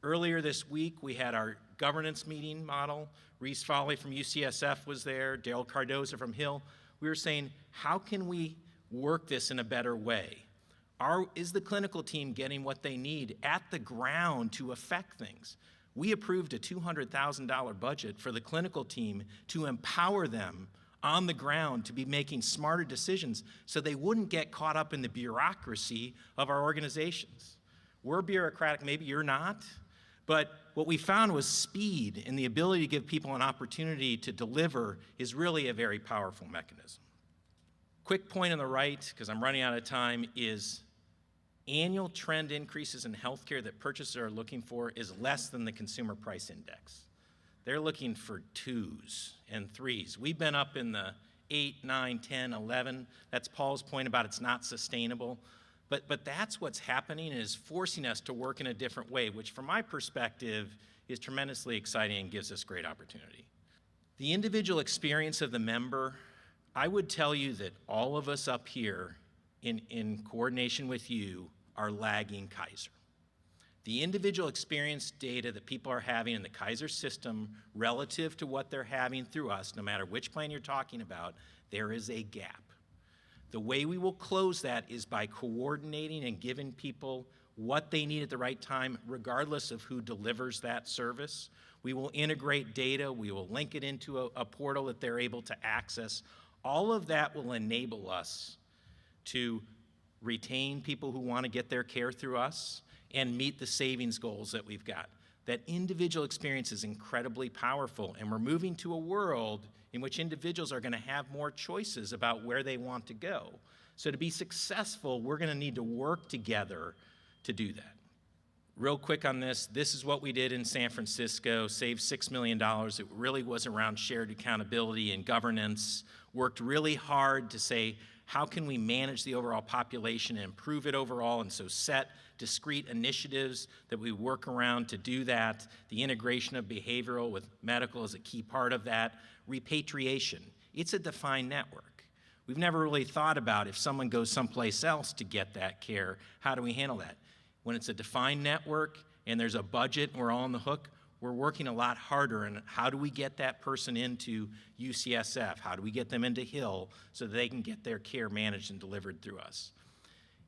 F: Earlier this week, we had our governance meeting model. Reese Foley from UCSF was there, Daryl Cardoza from Hill. We were saying, how can we work this in a better way? Is the clinical team getting what they need at the ground to affect things? We approved a $200,000 budget for the clinical team to empower them on the ground to be making smarter decisions so they wouldn't get caught up in the bureaucracy of our organizations. We're bureaucratic, maybe you're not, but what we found was speed and the ability to give people an opportunity to deliver is really a very powerful mechanism. Quick point on the right, because I'm running out of time, is annual trend increases in healthcare that purchasers are looking for is less than the consumer price index. They're looking for 2s and 3s. We've been up in the 8, 9, 10, 11. That's Paul's point about it's not sustainable. But that's what's happening and is forcing us to work in a different way, which from my perspective is tremendously exciting and gives us great opportunity. The individual experience of the member, I would tell you that all of us up here in coordination with you are lagging Kaiser. The individual experience data that people are having in the Kaiser system relative to what they're having through us, no matter which plan you're talking about, there is a gap. The way we will close that is by coordinating and giving people what they need at the right time, regardless of who delivers that service. We will integrate data, we will link it into a portal that they're able to access. All of that will enable us to retain people who want to get their care through us and meet the savings goals that we've got. That individual experience is incredibly powerful, and we're moving to a world in which individuals are going to have more choices about where they want to go. So to be successful, we're going to need to work together to do that. Real quick on this is what we did in San Francisco, saved $6 million. It really was around shared accountability and governance, worked really hard to say, how can we manage the overall population and improve it overall, and so set discrete initiatives that we work around to do that. The integration of behavioral with medical is a key part of that. Repatriation, it's a defined network. We've never really thought about if someone goes someplace else to get that care, how do we handle that? When it's a defined network and there's a budget and we're all on the hook, we're working a lot harder on how do we get that person into UCSF? How do we get them into Hill so that they can get their care managed and delivered through us?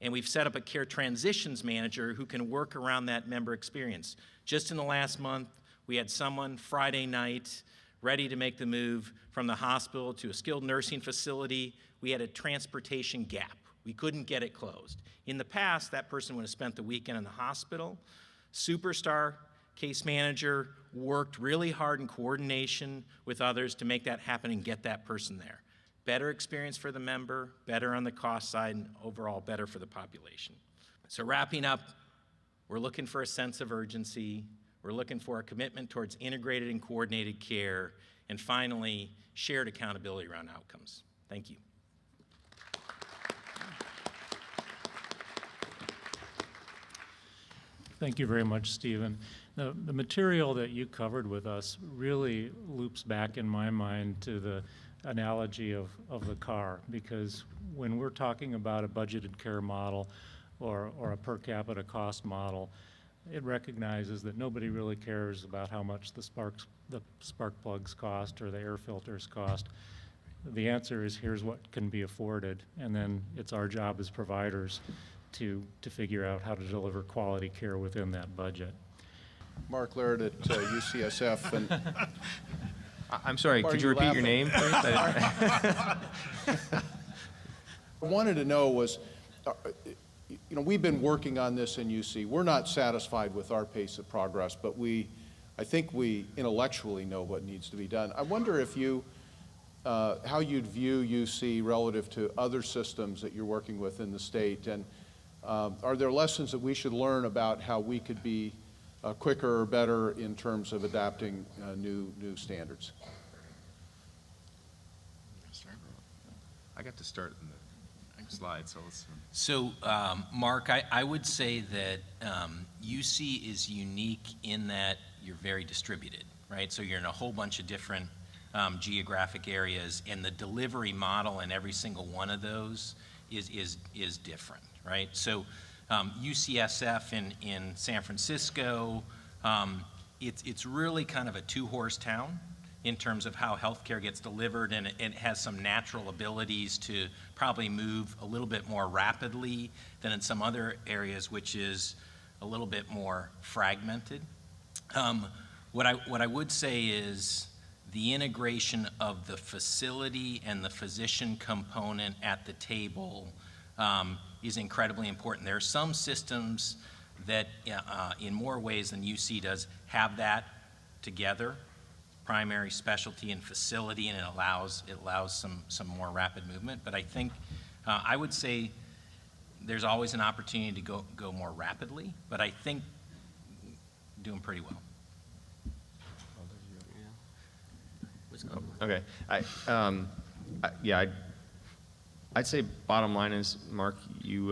F: And we've set up a care transitions manager who can work around that member experience. Just in the last month, we had someone Friday night ready to make the move from the hospital to a skilled nursing facility. We had a transportation gap. We couldn't get it closed. In the past, that person would have spent the weekend in the hospital. Superstar case manager worked really hard in coordination with others to make that happen and get that person there. Better experience for the member, better on the cost side, and overall better for the population. So wrapping up, we're looking for a sense of urgency. We're looking for a commitment towards integrated and coordinated care. And finally, shared accountability around outcomes. Thank you.
C: Thank you very much, Stephen. The material that you covered with us really loops back in my mind to the analogy of the car, because when we're talking about a budgeted care model or a per capita cost model, it recognizes that nobody really cares about how much the spark plugs cost or the air filters cost. The answer is here's what can be afforded, and then it's our job as providers to figure out how to deliver quality care within that budget.
G: Mark Laird at UCSF. And
D: I'm sorry, could you repeat your name, please?
G: I wanted to know was, we've been working on this in UC. We're not satisfied with our pace of progress, but I think we intellectually know what needs to be done. I wonder if how you'd view UC relative to other systems that you're working with in the state, and are there lessons that we should learn about how we could be quicker or better in terms of adapting new standards?
D: I got to start in the next slide, so let's.
F: So, Mark, I would say that UC is unique in that you're very distributed, right? So you're in a whole bunch of different geographic areas, and the delivery model in every single one of those is different, right? So UCSF in San Francisco, it's really kind of a two-horse town in terms of how healthcare gets delivered, and it has some natural abilities to probably move a little bit more rapidly than in some other areas, which is a little bit more fragmented. What I would say is the integration of the facility and the physician component at the table is incredibly important. There are some systems that, in more ways than UC does, have that together, primary, specialty, and facility, and it allows some more rapid movement. But I think I would say there's always an opportunity to go more rapidly, but I think doing pretty well.
D: Okay. I'd say bottom line is, Mark, you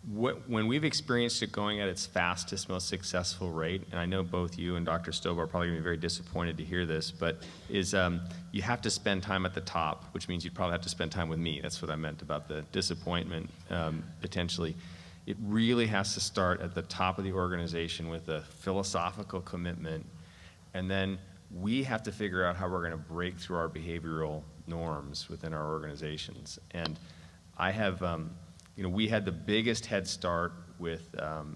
D: when we've experienced it going at its fastest, most successful rate, and I know both you and Dr. Stobe are probably going to be very disappointed to hear this, but is you have to spend time at the top, which means you'd probably have to spend time with me. That's what I meant about the disappointment, potentially. It really has to start at the top of the organization with a philosophical commitment, and then we have to figure out how we're going to break through our behavioral norms within our organizations. And I have, we had the biggest head start with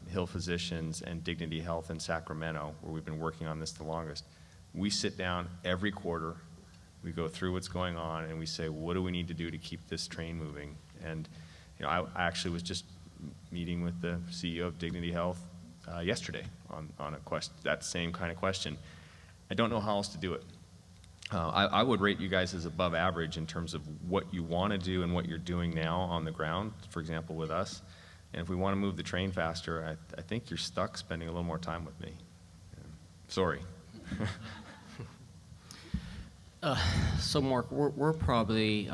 D: Hill Physicians and Dignity Health in Sacramento, where we've been working on this the longest. We sit down every quarter, we go through what's going on, and we say, what do we need to do to keep this train moving? And I actually was just meeting with the CEO of Dignity Health yesterday on that same kind of question. I don't know how else to do it. I would rate you guys as above average in terms of what you want to do and what you're doing now on the ground, for example, with us. And if we want to move the train faster, I think you're stuck spending a little more time with me. Sorry.
E: So Mark, we're probably,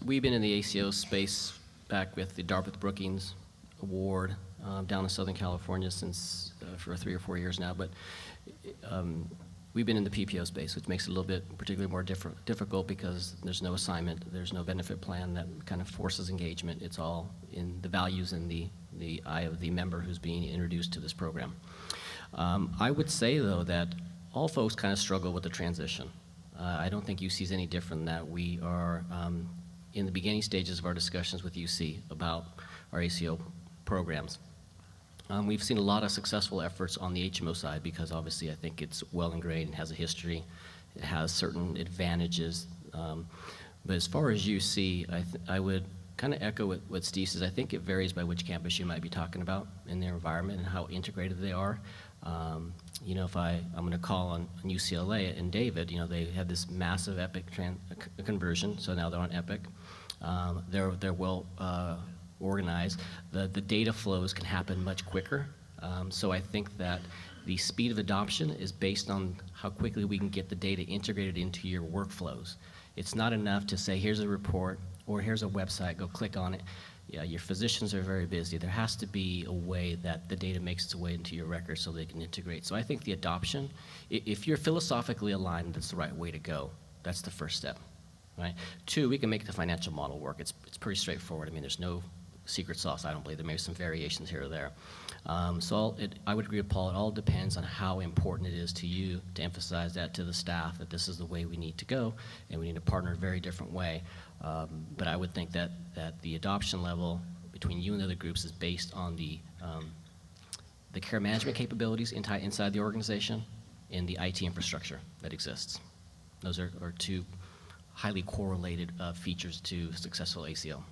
E: we've been in the ACO space back with the Dartmouth Brookings Award down in Southern California since for 3 or 4 years now, but we've been in the PPO space, which makes it a little bit particularly more difficult because there's no assignment, there's no benefit plan that kind of forces engagement. It's all in the values and the eye of the member who's being introduced to this program. I would say, though, that all folks kind of struggle with the transition. I don't think UC is any different than that. We are in the beginning stages of our discussions with UC about our ACO programs. We've seen a lot of successful efforts on the HMO side because obviously I think it's well ingrained and has a history. It has certain advantages. But as far as UC, I would kind of echo what Steve says. I think it varies by which campus you might be talking about in their environment and how integrated they are. If I'm going to call on UCLA and David, they had this massive Epic conversion, so now they're on Epic. They're well organized. The data flows can happen much quicker. So I think that the speed of adoption is based on how quickly we can get the data integrated into your workflows. It's not enough to say, here's a report or here's a website, go click on it. Yeah, your physicians are very busy. There has to be a way that the data makes its way into your records so they can integrate. So I think the adoption, if you're philosophically aligned, that's the right way to go. That's the first step, right? 2, we can make the financial model work. It's pretty straightforward. I mean, there's no secret sauce, I don't believe. There may be some variations here or there. I would agree with Paul. It all depends on how important it is to you to emphasize that to the staff, that this is the way we need to go, and we need to partner in a very different way. But I would think that the adoption level between you and the other groups is based on the care management capabilities inside the organization and the IT infrastructure that exists. Those are 2 highly correlated features to successful ACO.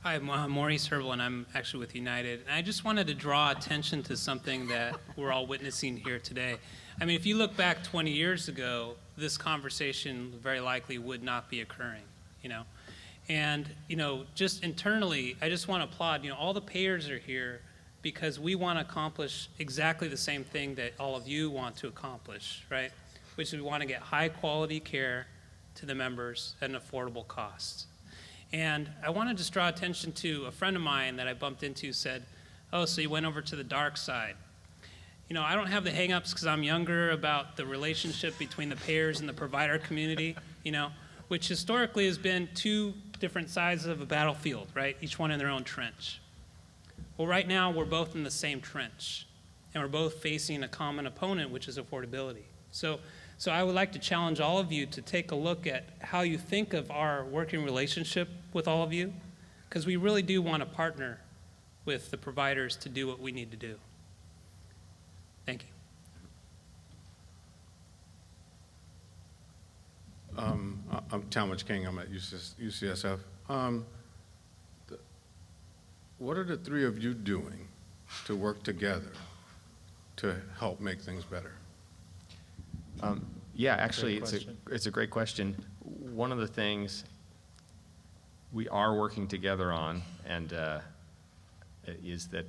H: Hi, I'm Maurice Herbal, and I'm actually with United. And I just wanted to draw attention to something that we're all witnessing here today. I mean, if you look back 20 years ago, this conversation very likely would not be occurring, And, just internally, I just want to applaud, all the payers are here because we want to accomplish exactly the same thing that all of you want to accomplish, right? Which is we want to get high quality care to the members at an affordable cost. And I want to just draw attention to a friend of mine that I bumped into said, oh, so you went over to the dark side. I don't have the hang-ups because I'm younger about the relationship between the payers and the provider community, which historically has been 2 different sides of a battlefield, right? Each one in their own trench. Well, right now we're both in the same trench, and we're both facing a common opponent, which is affordability. So I would like to challenge all of you to take a look at how you think of our working relationship with all of you, because we really do want to partner with the providers to do what we need to do. Thank you.
I: I'm Talmadge King. I'm at UCSF. What are the 3 of you doing to work together to help make things better?
D: Yeah, actually, it's a great question. One of the things we are working together on, and is that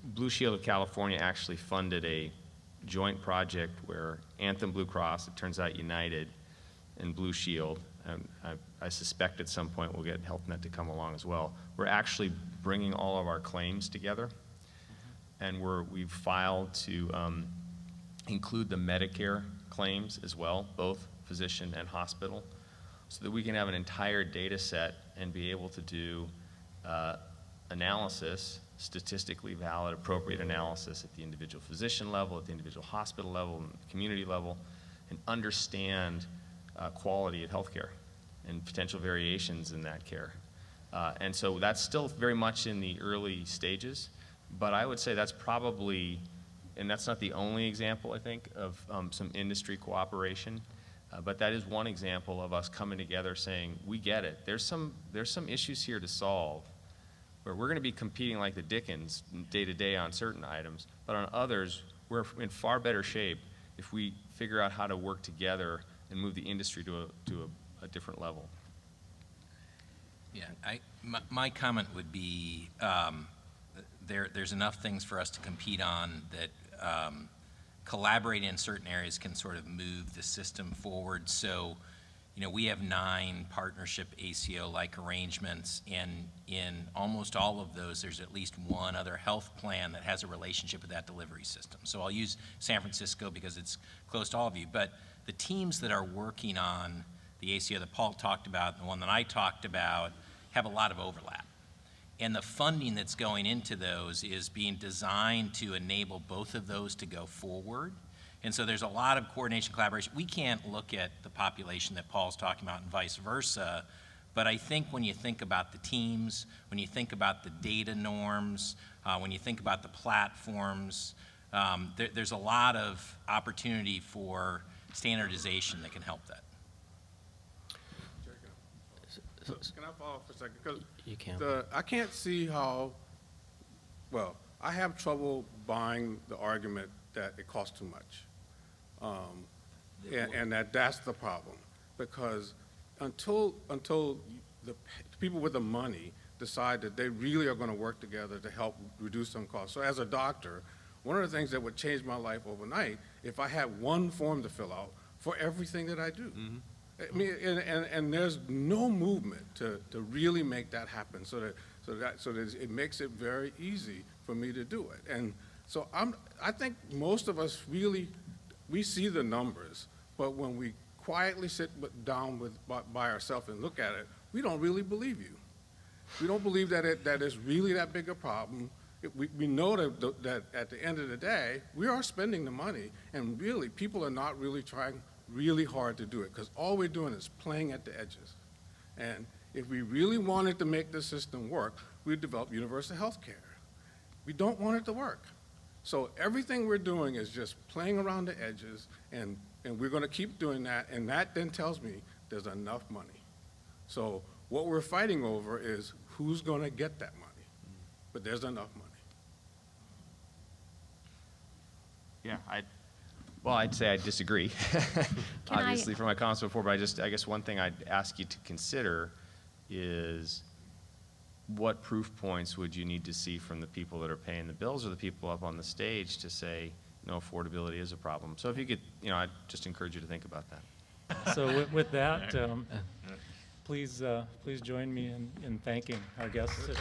D: Blue Shield of California actually funded a joint project where Anthem Blue Cross, it turns out United, and Blue Shield and I suspect at some point we'll get HealthNet to come along as well. We're actually bringing all of our claims together, and we've filed to include the Medicare claims as well, both physician and hospital, so that we can have an entire data set and be able to do analysis, statistically valid, appropriate analysis at the individual physician level, at the individual hospital level, and the community level, and understand quality of healthcare and potential variations in that care. And so that's still very much in the early stages, but I would say that's probably, and that's not the only example, I think, of some industry cooperation, but that is one example of us coming together saying, we get it. There's some issues here to solve, where we're going to be competing like the Dickens day to day on certain items, but on others, we're in far better shape if we figure out how to work together and move the industry to a different level.
F: Yeah, my comment would be there's enough things for us to compete on that collaborating in certain areas can sort of move the system forward. So, you know, we have 9 partnership ACO-like arrangements, and in almost all of those, there's at least one other health plan that has a relationship with that delivery system. So I'll use San Francisco because it's close to all of you, but the teams that are working on the ACO that Paul talked about and the one that I talked about have a lot of overlap. And the funding that's going into those is being designed to enable both of those to go forward. And so there's a lot of coordination, collaboration. We can't look at the population that Paul's talking about and vice versa, but I think when you think about the teams, when you think about the data norms, when you think about the platforms, there's a lot of opportunity for standardization that can help that.
I: Can I follow up for a second? 'Cause
E: You can.
I: I can't see how, well, I have trouble buying the argument that it costs too much. And that's the problem. Because until the people with the money decide that they really are going to work together to help reduce some costs. So as a doctor, one of the things that would change my life overnight if I had one form to fill out for everything that I do. I mean, and there's no movement to really make that happen, so that it makes it very easy for me to do it. And so I think most of us really, we see the numbers, but when we quietly sit down by ourselves and look at it, we don't really believe you. We don't believe that it's really that big a problem. We know that at the end of the day, we are spending the money, and really, people are not really trying really hard to do it, because all we're doing is playing at the edges. And if we really wanted to make the system work, we'd develop universal health care. We don't want it to work. So everything we're doing is just playing around the edges, and we're going to keep doing that, and that then tells me there's enough money. So what we're fighting over is who's going to get that money, but there's enough money.
D: Yeah, I'd say I disagree, obviously, from my comments before, but I guess one thing I'd ask you to consider is what proof points would you need to see from the people that are paying the bills or the people up on the stage to say, no, affordability is a problem. So if you could, I'd just encourage you to think about that.
C: So with that, please join me in thanking our guests today.